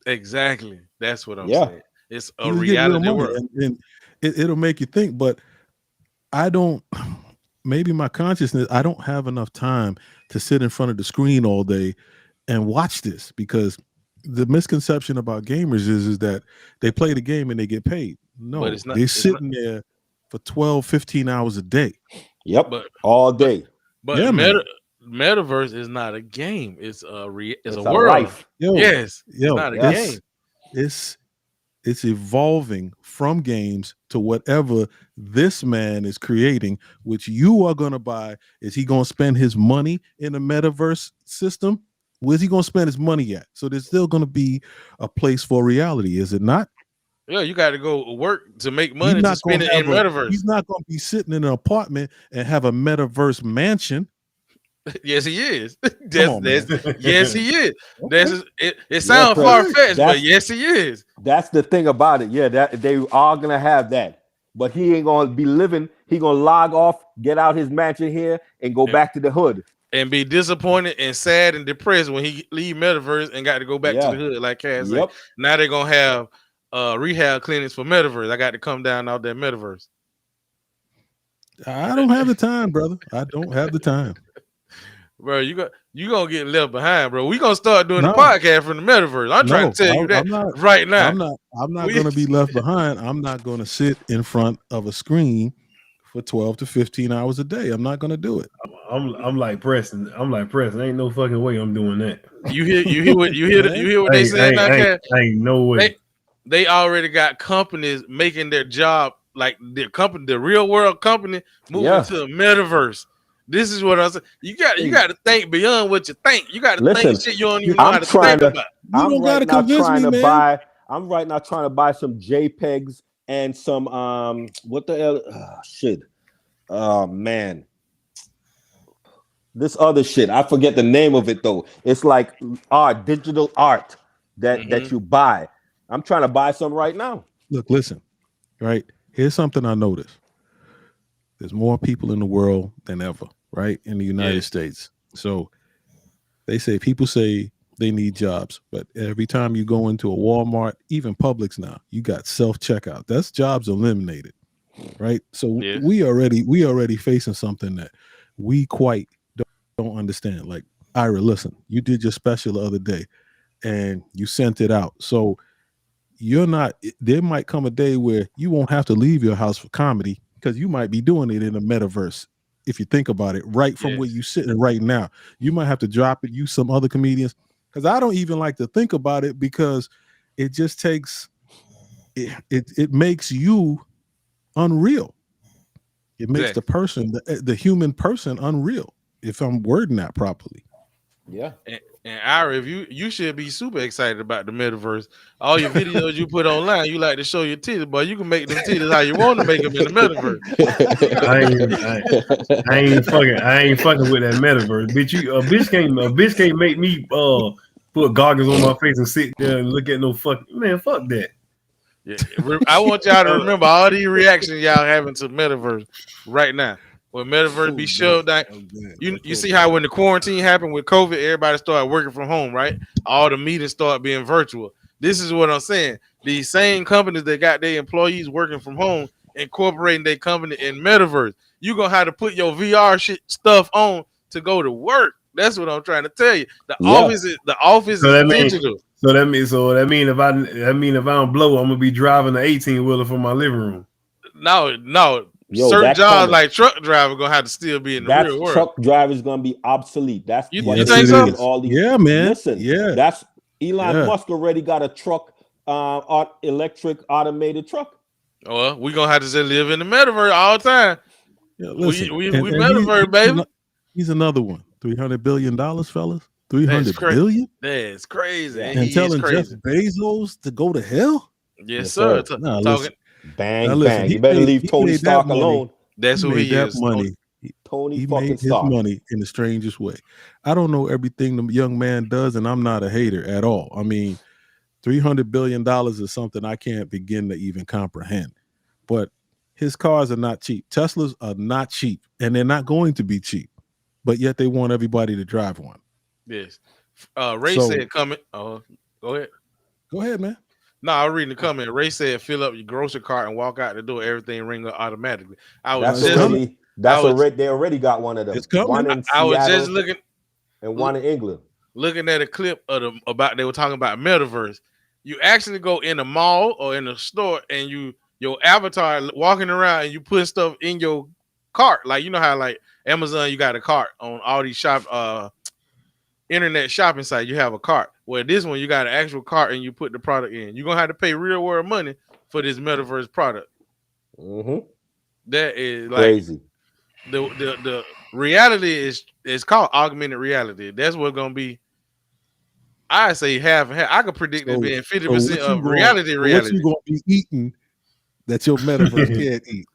Exactly. That's what I'm saying. It's a reality world. And it'll make you think, but I don't, maybe my consciousness, I don't have enough time to sit in front of the screen all day and watch this, because the misconception about gamers is that they play the game and they get paid. No, they're sitting there for 12, 15 hours a day. Yep, all day. But Metaverse is not a game. It's a world. Life. It's not a game. It's It's evolving from games to whatever this man is creating, which you are going to buy. Is he going to spend his money in a metaverse system? Where's he going to spend his money at? So there's still going to be a place for reality, is it not? Yeah, you got to go work to make He's money to not spend going it to in have metaverse. he's not going to be sitting in an apartment and have a metaverse mansion. Yes, he is. Come on, man. Yes, he is. Okay. It sounds Chris, far fetched, but that's- yes, he is. That's the thing about it. Yeah, that they are gonna have that, but he ain't gonna be living. He gonna log off, get out his mansion here, and go back to the hood. And be disappointed and sad and depressed when he leave metaverse and got to go back to the hood, like Cass said. Now they're gonna have rehab clinics for metaverse. I got to come down out that metaverse. I don't have the time, brother. I don't have the time. Bro, you gonna get left behind, bro. We gonna start doing the podcast from the metaverse. I'm trying to tell you that right now. I'm not gonna be left behind. I'm not gonna sit in front of a screen for 12 to 15 hours a day. I'm not gonna do it. I'm like Preston. Ain't no fucking way I'm doing that. You hear what they saying now, Cat? Ain't no way. They already got companies making their job like the real world company moving to the metaverse. This is what I said. You got to think beyond what you think. You got to think shit you don't even know how to think about. I'm right now trying to buy some JPEGs and some what the hell? Oh, shit. Oh man. This other shit. I forget the name of it though. It's like digital art that you buy. I'm trying to buy some right now. Look, listen. Right? Here's something I noticed. There's more people in the world than ever, right? In the United States. So people say they need jobs, but every time you go into a Walmart, even Publix now, you got self-checkout. That's jobs eliminated, right? So we already facing something that we quite don't understand. Like, Ira, listen, you did your special the other day and you sent it out. So there might come a day where you won't have to leave your house for comedy, because you might be doing it in a metaverse. If you think about it, right from where you're sitting right now, you might have to drop it, use some other comedians. Because I don't even like to think about it, because it just takes it makes you unreal. It makes the person, the human person, unreal. If I'm wording that properly. Yeah. And Ira, if you should be super excited about the metaverse. All your videos you put online, you like to show your titties, but you can make them titties how you want to make them in the metaverse. I ain't fucking with that metaverse. Bitch can't make me put goggles on my face and sit there and look at no fucking man. Fuck that. Yeah, I want y'all to remember all these reactions y'all having to metaverse right now. When metaverse be shoved down, you see how when the quarantine happened with COVID, everybody started working from home, right? All the meetings started being virtual. This is what I'm saying. These same companies that got their employees working from home, incorporating their company in metaverse. You're gonna have to put your VR stuff on to go to work. That's what I'm trying to tell you. The office is digital. So that means if I don't blow, I'm gonna be driving the 18-wheeler from my living room. No. Certain jobs like truck driver gonna have to still be in the real world. Truck driver is gonna be obsolete. That's you think so? Man. Listen, that's Elon Musk already got a truck, electric automated truck. Well, we gonna have to just live in the metaverse all the time. Yeah, listen, we metaverse, baby. He's another one. $300 billion, fellas. $300 billion. That's crazy. Yeah. And telling Jeff Bezos to go to hell. Yes, sir. Talking. Bang, bang. You better leave Tony Stark alone. That's who he is. Money. Tony fucking made his money in the strangest way. I don't know everything the young man does, and I'm not a hater at all. I mean, $300 billion is something I can't begin to even comprehend. But his cars are not cheap. Teslas are not cheap, and they're not going to be cheap. But yet they want everybody to drive one. Yes. Ray said coming. Go ahead. Go ahead, man. No, I was reading the comment. Ray said, "Fill up your grocery cart and walk out the door. Everything ring up automatically." They already got one of them. It's coming. One in I was just looking, and one in England. Looking at a clip of they were talking about metaverse. You actually go in a mall or in a store, and your avatar walking around, and you put stuff in your cart. Like, you know how like Amazon, you got a cart on all these internet shopping sites. You have a cart. Where this one, you got an actual cart and you put the product in. You're gonna have to pay real world money for this metaverse product. Mm-hmm. That is like Crazy. the reality is called augmented reality. That's what's gonna be. I say half and half. I could predict it being 50% of reality. What you gonna be eating that your metaverse can't eat?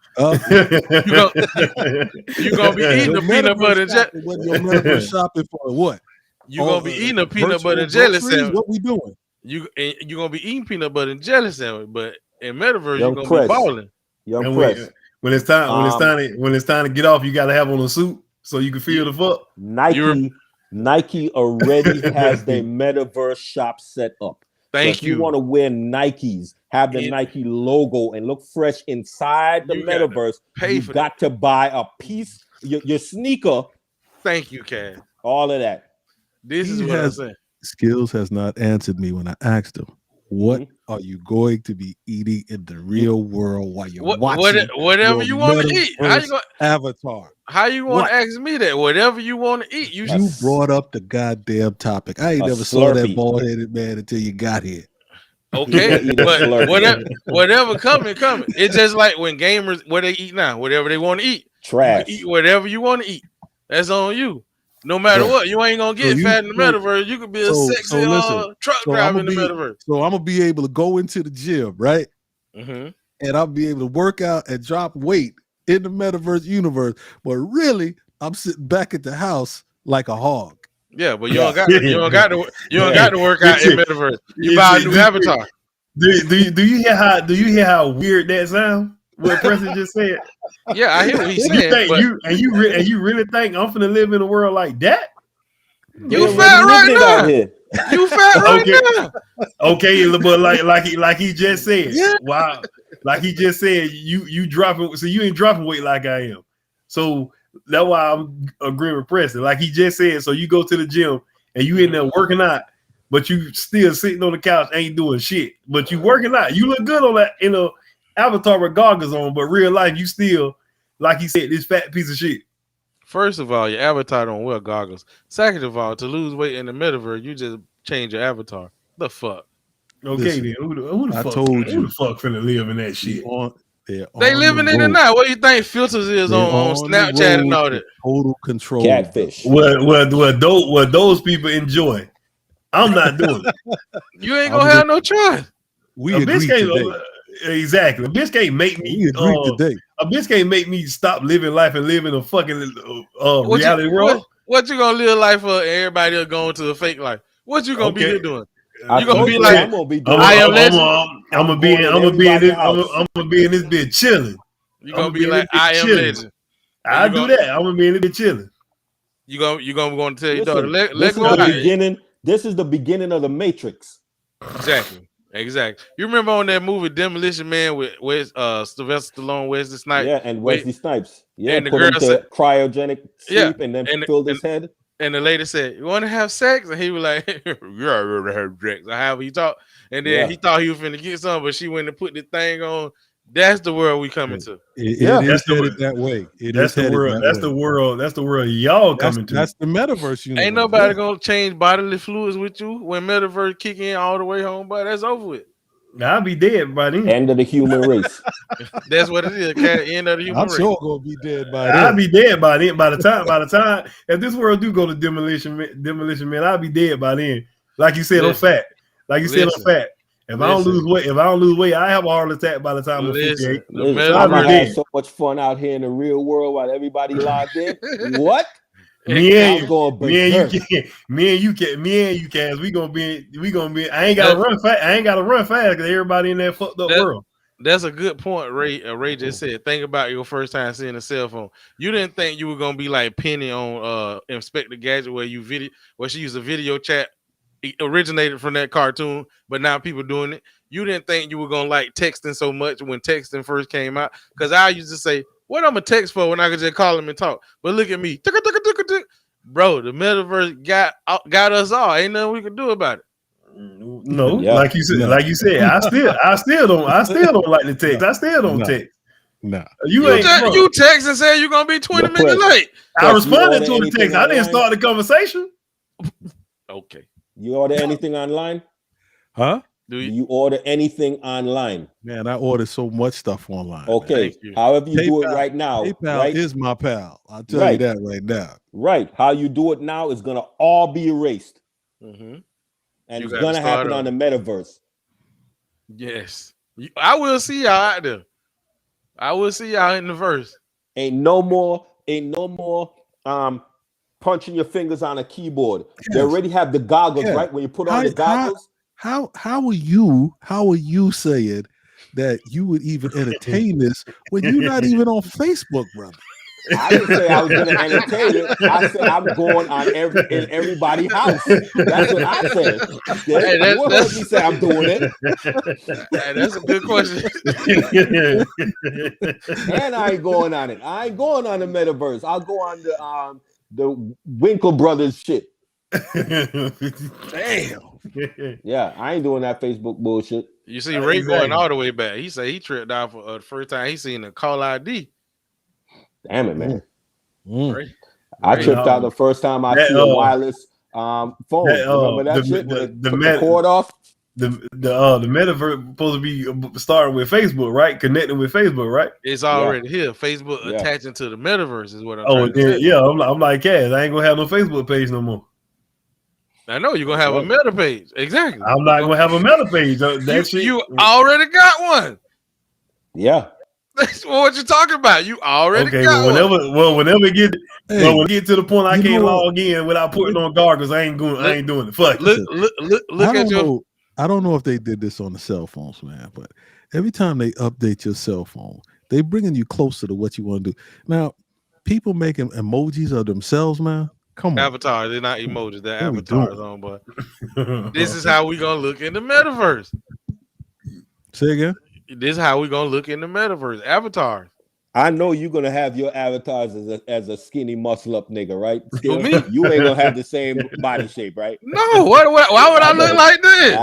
You gonna be eating a peanut butter and jelly. What your metaverse shopping for? What? You gonna be eating a peanut butter and jelly sandwich. What we doing? You gonna be eating peanut butter and jelly sandwich, but in metaverse Young you're gonna Press. be balling. Young Press. When it's time to get off, you gotta have on a suit so you can feel the fuck. Nike already has their metaverse shop set up. Thank you. If you want to wear Nikes, have the Nike logo and look fresh inside the metaverse, you got to buy a piece, your sneaker. Thank you, Cass. All of that. This is what I'm saying. Skills has not answered me when I asked him, what are you going to be eating in the real world while you're watching whatever you want to eat? How you gonna avatar? How you want to ask me that? Whatever you want to eat. You brought up the goddamn topic. I ain't never saw that bald-headed man until you got here. Okay, but whatever coming. It's just like when gamers, what they eat now, whatever they want to eat. Trash. You eat whatever you want to eat. That's on you. No matter what, you ain't gonna get fat in the metaverse. You could be a sexy truck driver in the metaverse. So I'm gonna be able to go into the gym, right? Mm-hmm. And I'll be able to work out and drop weight in the metaverse universe. But really, I'm sitting back at the house like a hog. Yeah, but you don't got to work out in metaverse. You buy a new avatar. Do you hear how weird that sounds? What Preston just said. Yeah, I hear what he said. You really think I'm finna live in a world like that? You fat right now. You fat right now. Okay, but like he just said. Wow. Like he just said, you dropping, so you ain't dropping weight like I am. So that's why I'm agreeing with Preston. Like he just said, so you go to the gym and you in there working out, but you still sitting on the couch, ain't doing shit. But you working out. You look good on that, avatar with goggles on, but real life, you still, like he said, this fat piece of shit. First of all, your avatar don't wear goggles. Second of all, to lose weight in the metaverse, you just change your avatar. The fuck? Okay, listen, then who the fuck? Who the fuck finna live in that shit? They living in it now. What do you think filters is on Snapchat and all that? Total control. Catfish. What those people enjoy. I'm not doing it. You ain't gonna have no choice. We agree today. Exactly. A bitch can't make me. A bitch can't make me stop living life and live in a fucking reality world. What you gonna live life for? And everybody else going to a fake life. What you gonna be here doing? You gonna be like I'm gonna be in this bitch chilling. You gonna be like I am legend. I do that. I'm gonna be in this bitch chilling. You gonna tell your daughter this is the beginning of the Matrix. Exactly. You remember on that movie Demolition Man with Sylvester Stallone, Wesley Snipes? Yeah, and Wesley Snipes. Yeah, and the put girl him to cryogenic sleep and then filled his head. And the lady said, "You want to have sex?" And he was like, "Yeah, I really have sex." Or however he talked. And then he thought he was finna get something, but she went and put the thing on. That's the world we coming to. It is headed that way. That's the world y'all coming to. That's the metaverse universe. Ain't nobody gonna change bodily fluids with you when metaverse kick in all the way home, but that's over with. I'll be dead by then. End of the human race. That's what it is. End of the human race. I'm sure gonna be dead by then. I'll be dead by then. By the time if this world do go to demolition man, I'll be dead by then. Like you said, I'm fat. If I don't lose weight, I have a heart attack by the time I'm 58. I'm gonna have so much fun out here in the real world while everybody logged in. What? Me and you cats, we gonna be. I ain't gotta run fast because everybody in that fucked up world. That's a good point, Ray. Ray just said, think about your first time seeing a cell phone. You didn't think you were gonna be like Penny on Inspector Gadget, where she used a video chat. It originated from that cartoon, but now people doing it. You didn't think you were gonna like texting so much when texting first came out, because I used to say, "What I'm gonna text for when I could just call them and talk?" But look at me, bro. The metaverse got us all. Ain't nothing we can do about it. No, like you said, I still don't like the text. I still don't text. Nah, you text and say you're gonna be 20 minutes late. I responded to the text. I didn't start the conversation. Okay. You order anything online? Huh? Do you order anything online? Man, I order so much stuff online. Okay. However you do it right now. PayPal right? is my pal. I'll tell you that right now. Right. How you do it now is gonna all be erased. Mm-hmm. And it's gonna happen on the metaverse. Yes. I will see y'all out there. I will see y'all in the verse. Ain't no more punching your fingers on a keyboard. Yes. They already have the goggles, right? When you put on the goggles. How are you saying that you would even entertain this when you're not even on Facebook, brother? I didn't say I was going to entertain it. I said I'm going on in everybody's house. That's what I said. Hey, you heard me say I'm doing it. Hey, that's a good question. And I ain't going on it. I ain't going on the metaverse. I'll go on the Winkle Brothers shit. Damn. Yeah, I ain't doing that Facebook bullshit. You see Ray going all the way back. He said he tripped out for the first time he seen a call ID. Damn it, man. Ray. I tripped out the first time I see a wireless phone. Remember that shit? The cord off? The metaverse supposed to be starting with Facebook, right? Connecting with Facebook, right? It's already here. Facebook attaching to the metaverse is what I'm trying to say. Yeah, I'm like, Cass, I ain't gonna have no Facebook page no more. I know you're gonna have a meta page. Exactly. I'm not gonna have a meta page. You already got one. Yeah. That's what you're talking about. You already got one. Whenever we get to the point I can't log in without putting on goggles, I ain't doing it. Fuck. Look at your. I don't know if they did this on the cell phones, man, but every time they update your cell phone, they bringing you closer to what you want to do. Now, people making emojis of themselves, man. Come on. Avatars, they're not emojis, they're avatars on, but this is how we gonna look in the metaverse. Say again? This is how we gonna look in the metaverse. Avatars. I know you're gonna have your avatars as a skinny muscle up nigga, right? Still, me? You ain't gonna have the same body shape, right? No. Why would I look like this?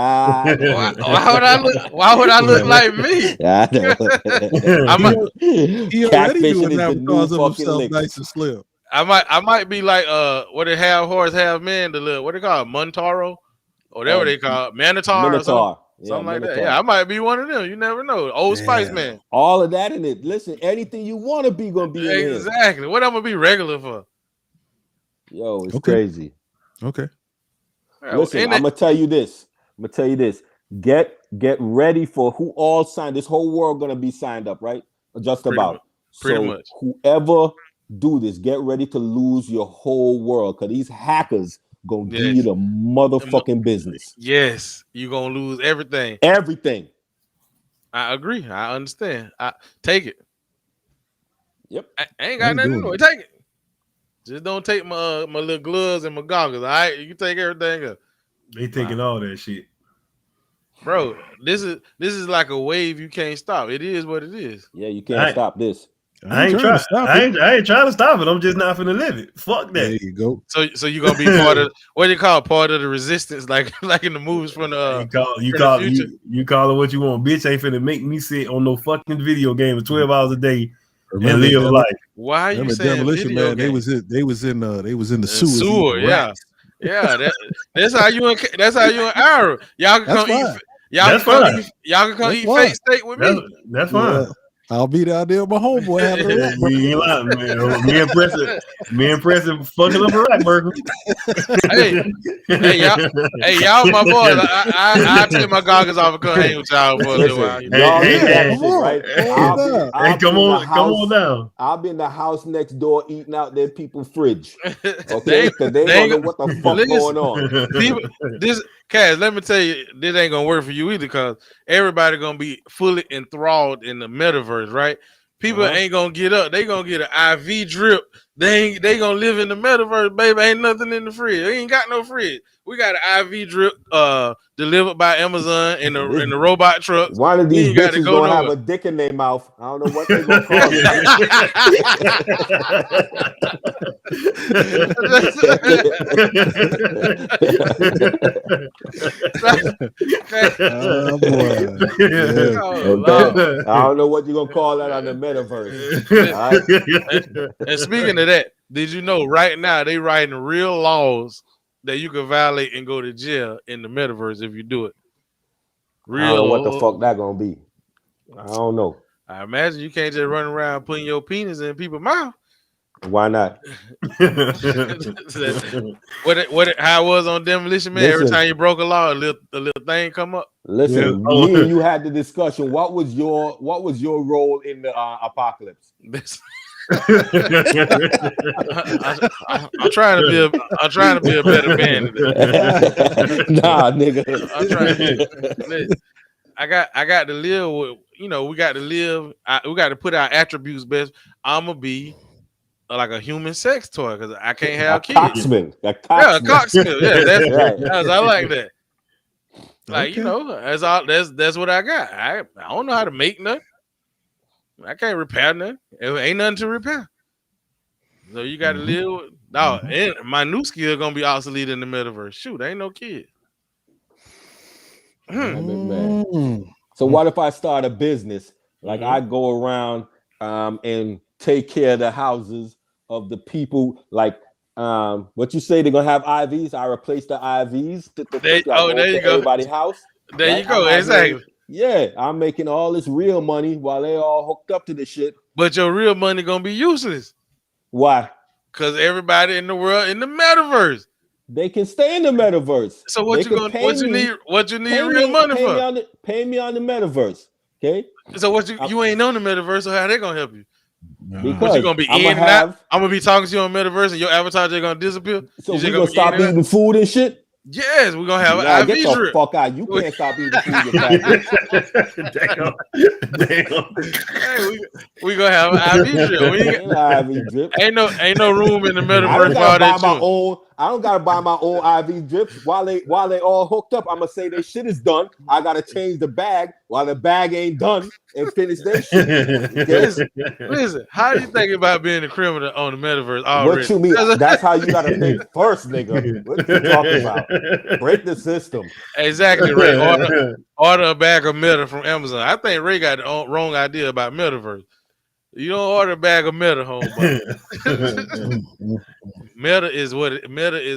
Why would I look like me? I know. He already doing avatars of himself nice and slim. I might be like what they have horse have man the little what they call it, Montaro or whatever they call it, Minotaur. Something like that. Yeah, I might be one of them. You never know. Old Spice Man. All of that in it. Listen, anything you want to be gonna be in exactly. Here. What I'm gonna be regular for? Yo, it's crazy. Okay. Listen, I'm gonna tell you this. Get ready for who all signed. This whole world gonna be signed up, right? Just about. Pretty much. Whoever do this, get ready to lose your whole world because these hackers gonna give you the motherfucking business. Yes, you're gonna lose everything. Everything. I agree. I understand. I take it. Yep. I ain't got nothing to do. Take it. Just don't take my little gloves and my goggles. All right, you take everything up. They taking all that shit, bro. This is like a wave you can't stop. It is what it is. Yeah, you can't stop this. I ain't trying to stop it. I'm just not finna live it. Fuck that. There you go. So you gonna be part of what do you call part of the resistance, like in the movies from the you call it what you want. Bitch ain't finna make me sit on no fucking video game for 12 hours a day and live life. Why are you saying Demolition video Man? Game? They was in the sewer. Yeah. That's how you and Arbery. Y'all can come eat. Y'all can come eat fake steak with me. That's fine. I'll be down there with my homeboy having a rat burger. You ain't lying, man. Me impressive fucking up a rat burger. Hey, y'all my boys. I take my goggles off and come hang with y'all for a little while. Come on down. I'll be in the house next door eating out their people's fridge. Okay, because they don't know what the fuck going on. This Cass, let me tell you, this ain't gonna work for you either, because everybody gonna be fully enthralled in the metaverse, right? People ain't gonna get up. They gonna get an IV drip. They gonna live in the metaverse, baby. Ain't nothing in the fridge. They ain't got no fridge. We got an IV drip delivered by Amazon in the robot truck. One of these bitches gonna have a dick in their mouth. I don't know what they gonna call Oh boy. I don't know what you're gonna call that on the metaverse. And speaking of that, did you know right now they writing real laws that you can violate and go to jail in the metaverse if you do it. I don't know what the fuck that gonna be. I don't know. I imagine you can't just run around putting your penis in people's mouth. Why not? How it was on Demolition Man? Every time you broke a law, a little thing come up. Listen, me and you had the discussion. What was your role in the apocalypse? I'm trying to be a better man. Nah, nigga. I'm trying. I got to live with, we got to live. We got to put our attributes best. I'm gonna be like a human sex toy because I can't have kids. Cocksman. Yeah, a cocksmith. Yeah, that's right. I like that. Like, that's all. That's what I got. I don't know how to make nothing. I can't repair nothing. It ain't nothing to repair. So you got to live with. No, and my new skill gonna be obsolete in the metaverse. Shoot, ain't no kid. So what if I start a business? Like I go around and take care of the houses of the people. Like what you say, they're gonna have IVs. I replace the IVs. There you go. Everybody's house. There right? you go. Exactly. Yeah, I'm making all this real money while they all hooked up to this shit. But your real money gonna be useless. Why? Because everybody in the world in the metaverse. They can stay in the metaverse. So what you need real money for? Pay me on the metaverse. Okay. So you ain't on the metaverse, so how they gonna help you? Because you gonna be in and out. I'm gonna be talking to you on metaverse and your avatar just gonna disappear. So we gonna stop eating food and shit? Yes, we're gonna have an IV get drip. The fuck out. You can't stop eating food. Damn. We gonna have an IV drip. Ain't no room in the metaverse for all that. I don't gotta buy my own IV drips while they all hooked up. I'm gonna say their shit is done. I gotta change the bag while the bag ain't done and finish their shit. Listen, how you think about being a criminal on the metaverse already? What you mean? That's how you gotta think first, nigga. What you talking about? Break the system. Exactly, Ray. Order a bag of meta from Amazon. I think Ray got the wrong idea about metaverse. You don't order a bag of meta home, but meta is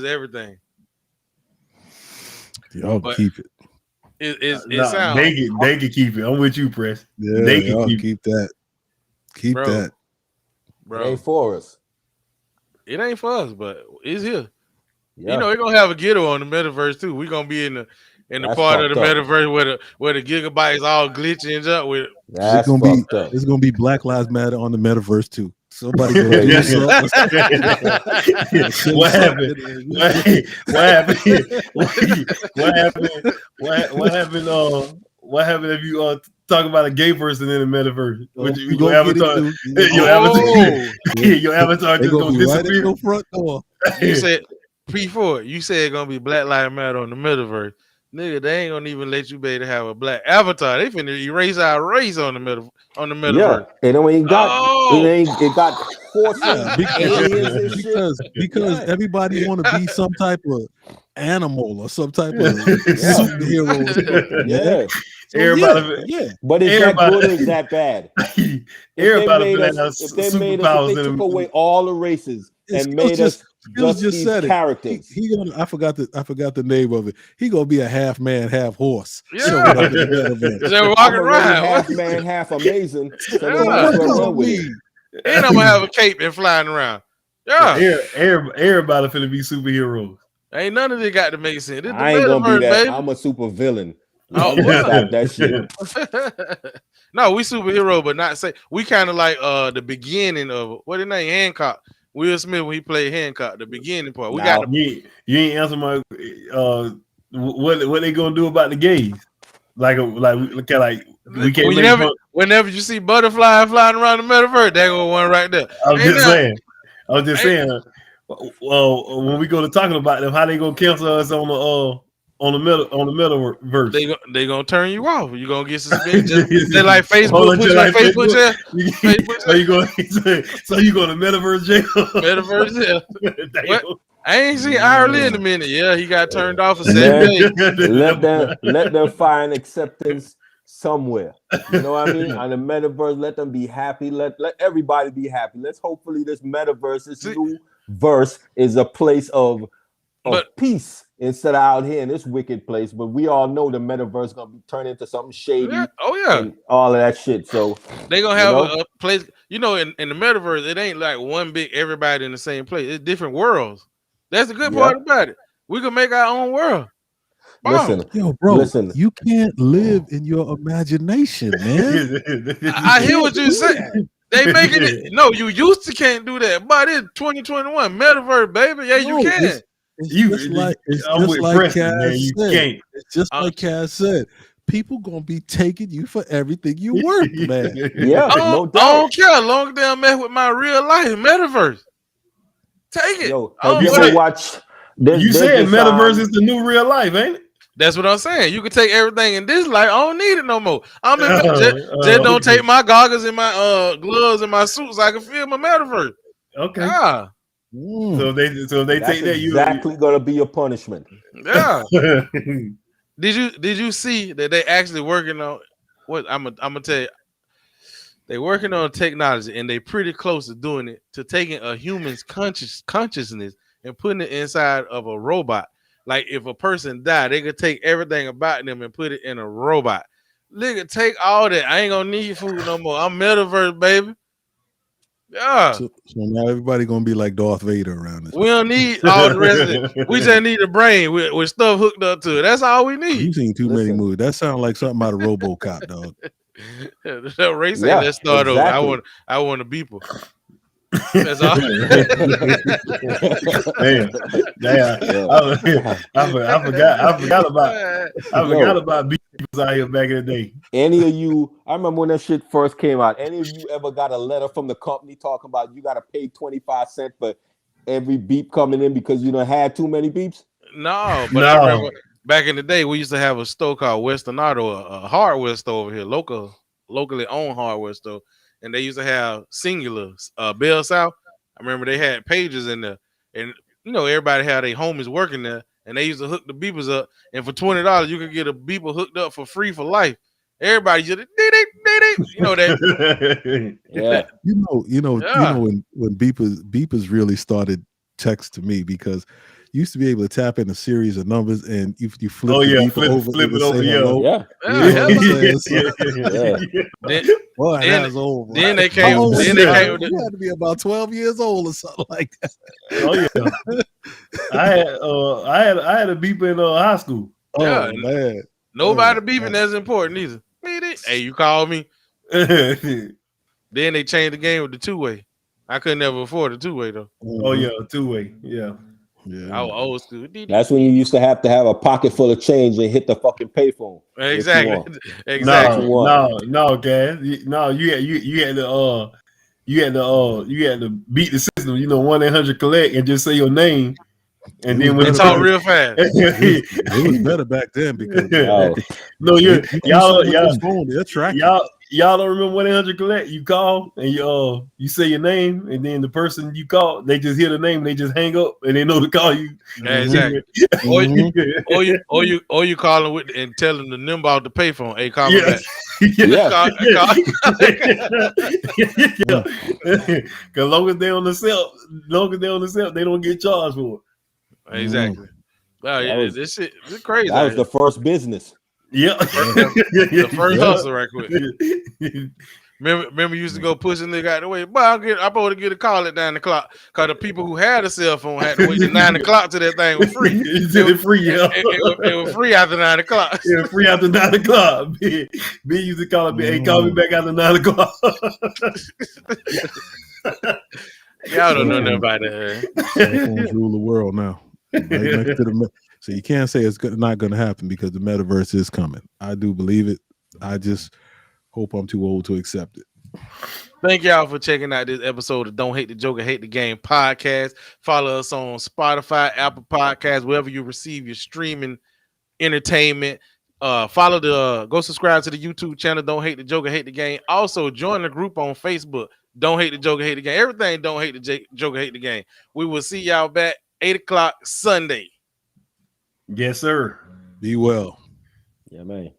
everything. Y'all keep it. It sounds. They can keep it. I'm with you, Press. Yeah, they can keep that. Keep that. Bro. It ain't for us. It ain't for us, but it's here. Yeah. We're gonna have a ghetto on the metaverse too. We're gonna be in the part of the metaverse where the gigabytes all glitching up with. It's gonna be Black Lives Matter on the metaverse too. Somebody go do something. What happened? What happened if you talk about a gay person in the metaverse? Your avatar just gonna disappear. Right front door. You said P4. You said it's gonna be Black Lives Matter on the metaverse. Nigga, they ain't gonna even let you be able to have a black avatar. They finna erase our race on the metaverse. Yeah, it ain't got it got forces because everybody want to be some type of animal or some type of superhero. Yeah. So everybody, but is that good or is that bad? Everybody if they took away all the races and made us just said characters. I forgot the name of it. He gonna be a half man, half horse. Yeah. They're walking around. Half man, half amazing. So and I'm gonna have a cape and flying around. Yeah. Everybody finna be superheroes. Ain't none of it got to make sense. I ain't gonna be that. Baby. I'm a super villain. Stop that shit. No, we superhero, but not say we kind of like the beginning of what his name Hancock. Will Smith when he played Hancock, the beginning part. We got you ain't answer my what they gonna do about the gays? We can't whenever you see butterfly flying around the metaverse, there go one right there. I'm just saying. Well, when we go to talking about them, how they gonna cancel us on the metaverse? They gonna turn you off. You gonna get suspended. They like Facebook. So you going to metaverse jail? Metaverse jail. I ain't seen Arbery in a minute. Yeah, he got turned off for 7 days. Let them find acceptance somewhere. You know what I mean? On the metaverse, let them be happy. Let everybody be happy. Let's hopefully this metaverse, this new verse, is a place of of peace instead of out here in this wicked place. But we all know the metaverse is gonna be turned into something shady. Yeah. Oh yeah, and all of that shit. So they gonna have a place. You know, in the metaverse, it ain't like one big everybody in the same place. It's different worlds. That's the good part about it. We can make our own world. Listen, yo, bro, you can't live in your imagination, man. I hear what you say. They making it. No, you used to can't do that, but it's 2021 metaverse, baby. Yeah, you can. It's just like Cass said. It's just like Cass said. People gonna be taking you for everything you worth, man. Yeah, no doubt. I don't care. Long as they don't mess with my real life metaverse. Take it. Yo, have you ever watched? You saying metaverse is the new real life, ain't it? That's what I'm saying. You can take everything in this life. I don't need it no more. I'm in just don't take my goggles and my gloves and my suits so I can feel my metaverse. Okay. Ah. So they take that. Exactly gonna be a punishment. Yeah. Did you see that they actually working on what I'm gonna tell you? They working on technology and they pretty close to doing it, to taking a human's consciousness and putting it inside of a robot. Like if a person died, they could take everything about them and put it in a robot. Nigga, take all that. I ain't gonna need food no more. I'm metaverse, baby. Yeah. So now everybody gonna be like Darth Vader around this. We don't need all the rest of it. We just need the brain with stuff hooked up to it. That's all we need. You've seen too many movies. That sounds like something out of RoboCop, dog. Ray said, let's start over. I want a beeper. That's all. Damn. I forgot about beepers out here back in the day. Any of you, I remember when that shit first came out. Any of you ever got a letter from the company talking about you got to pay 25 cents for every beep coming in because you done had too many beeps? No, but I remember back in the day we used to have a store called Western Auto, a hardware store over here, locally owned hardware store. And they used to have singular Bell South. I remember they had pages in there, and you know everybody had their homies working there, and they used to hook the beepers up. And for $20, you could get a beeper hooked up for free for life. Everybody just you know that. Yeah. You know when beepers really started text to me, because you used to be able to tap in a series of numbers, and if you flip it over, Then they came. You had to be about 12 years old or something like that. Oh yeah. I had a beeper in high school. Oh man. Nobody beeping that's important either. Hey, you call me. Then they changed the game with the two-way. I could never afford a two-way though. Oh yeah, two-way. Yeah. I was old school. That's when you used to have a pocket full of change and hit the fucking payphone. Exactly. No, guys. No, you had to beat the system. 1-800-collect and just say your name. And then when it talk real fast. It was better back then because y'all don't remember 1-800-collect. You call and you say your name, and then the person you call, they just hear the name, they just hang up, and they know to call you. Yeah, exactly. or you call them and tell them the number off the payphone. Hey, call me back. Because long as they on the cell, they don't get charged for it. Exactly. Wow, this shit is crazy. That was the first business. Yeah. The first hustle right quick. Remember you used to go push a nigga out the way. But I'm supposed to get a call at 9 o'clock because the people who had a cell phone had to wait till 9 o'clock till that thing was free. It was free after 9 o'clock. Yeah, free after 9 o'clock. B used to call me, hey, call me back after 9 o'clock. Y'all don't know nothing about that. Cell phones rule the world now. Right next to so you can't say it's not going to happen because the metaverse is coming. I do believe it. I just hope I'm too old to accept it. Thank y'all for checking out this episode of Don't Hate the Joker, Hate the Game podcast. Follow us on Spotify, Apple Podcasts, wherever you receive your streaming entertainment. Go subscribe to the YouTube channel, Don't Hate the Joker, Hate the Game. Also, join the group on Facebook, Don't Hate the Joker, Hate the Game. Everything Don't Hate the Joker, Hate the Game. We will see y'all back 8 o'clock Sunday. Yes, sir. Be well. Yeah, man.